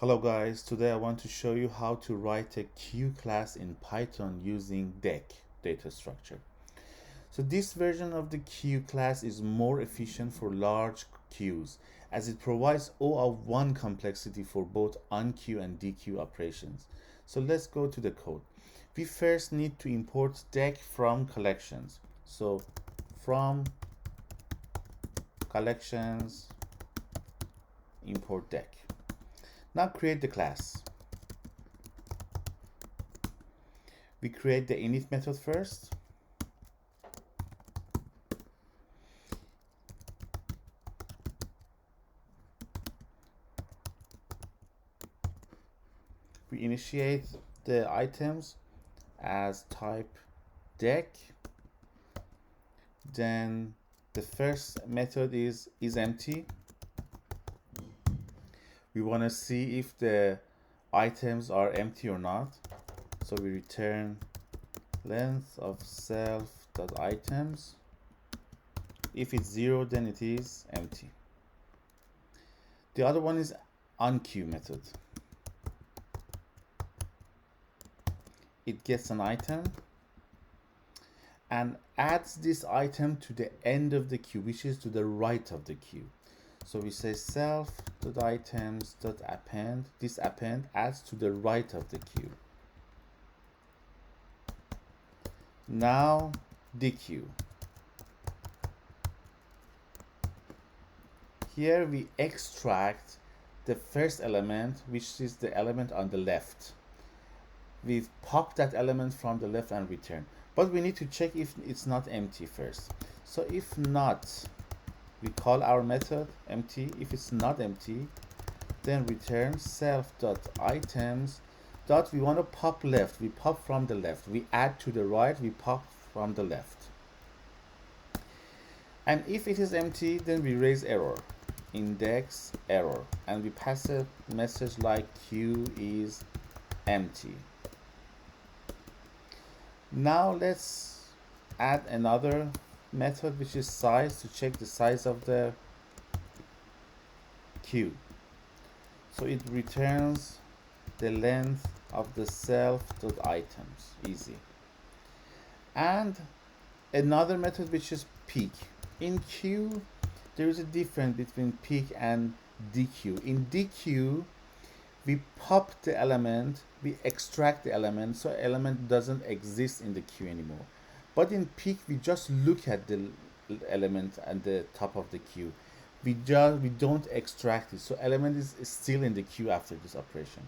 Hello guys, today I want to show you how to write a queue class in Python using Deque data structure. So this version of the queue class is more efficient for large queues as it provides O of 1 complexity for both onqueue and dequeue operations. So let's go to the code. We first need to import Deque from collections. So from collections import Deque. Now create the class. We create the init method first. We initiate the items as type Deque. Then the first method is empty. We want to see if the items are empty or not. So we return length of self.items. If it's 0, then it is empty. The other one is onQueue method. It gets an item and adds this item to the end of the queue, which is to the right of the queue. So we say self.items.append. This append adds to the right of the queue. Now deque. Here we extract the first element, which is the element on the left. We've popped that element from the left and return. But we need to check if it's not empty first. So if not, we call our method empty. If it's not empty, then return self.items. We want to pop left. We pop from the left. We add to the right. We pop from the left. And if it is empty, then we raise error, index error, and we pass a message like queue is empty. Now let's add another method, which is size, to check the size of the queue. So it returns the length of the self.items, easy. And another method, which is peek. In queue, there is a difference between peek and deque. In deque, we pop the element, we extract the element, so element doesn't exist in the queue anymore. But in peek, we just look at the element at the top of the queue. We don't extract it, so element is still in the queue after this operation.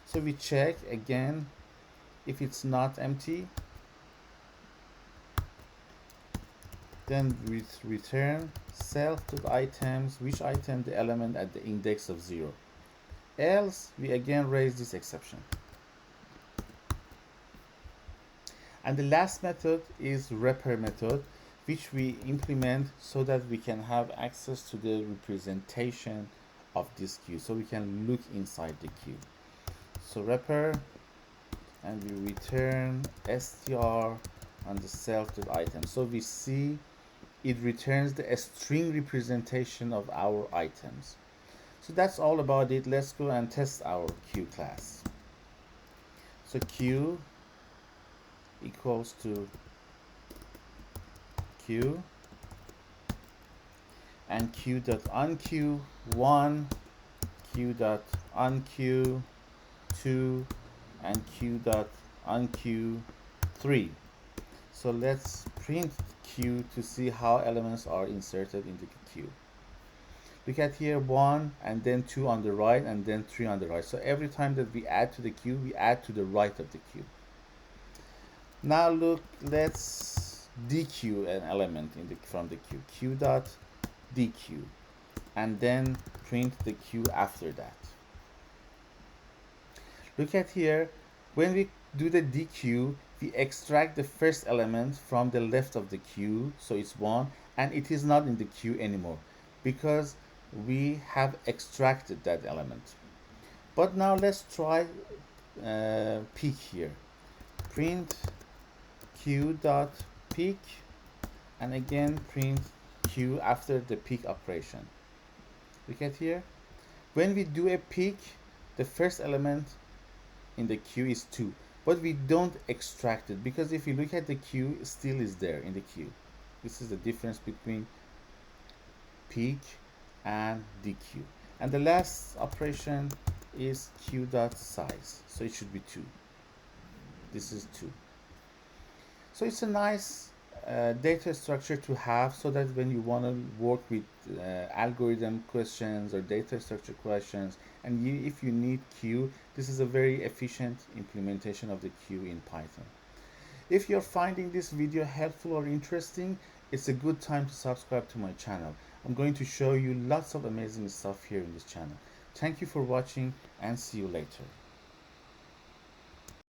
So we check again if it's not empty, then we return self.items, which item, the element at the index of 0. Else we again raise this exception. And the last method is wrapper method, which we implement so that we can have access to the representation of this queue, so we can look inside the queue. So wrapper, and we return str on the self.item. So we see it returns the string representation of our items. So that's all about it. Let's go and test our queue class. So queue equals to queue, and queue.onqueue 1, queue.onqueue 2, and queue.onqueue 3. So let's print queue to see how elements are inserted into the queue. Look at here, 1 and then 2 on the right and then 3 on the right. So every time that we add to the queue, we add to the right of the queue. Now look, let's deque an element from the queue, queue.deque, and then print the queue after that. Look at here, when we do the deque, we extract the first element from the left of the queue, so it's 1, and it is not in the queue anymore because we have extracted that element. But now let's try peek here. Print queue.peek, and again print queue after the peek operation. Look at here. When we do a peek, the first element in the queue is 2, but we don't extract it because if you look at the queue, it still is there in the queue. This is the difference between peak and deque. And the last operation is q dot size, so it should be 2. This is 2. So it's a nice data structure to have, so that when you want to work with algorithm questions or data structure questions, and if you need queue, this is a very efficient implementation of the queue in Python. If you're finding this video helpful or interesting, it's a good time to subscribe to my channel. I'm going to show you lots of amazing stuff here in this channel. Thank you for watching, and see you later.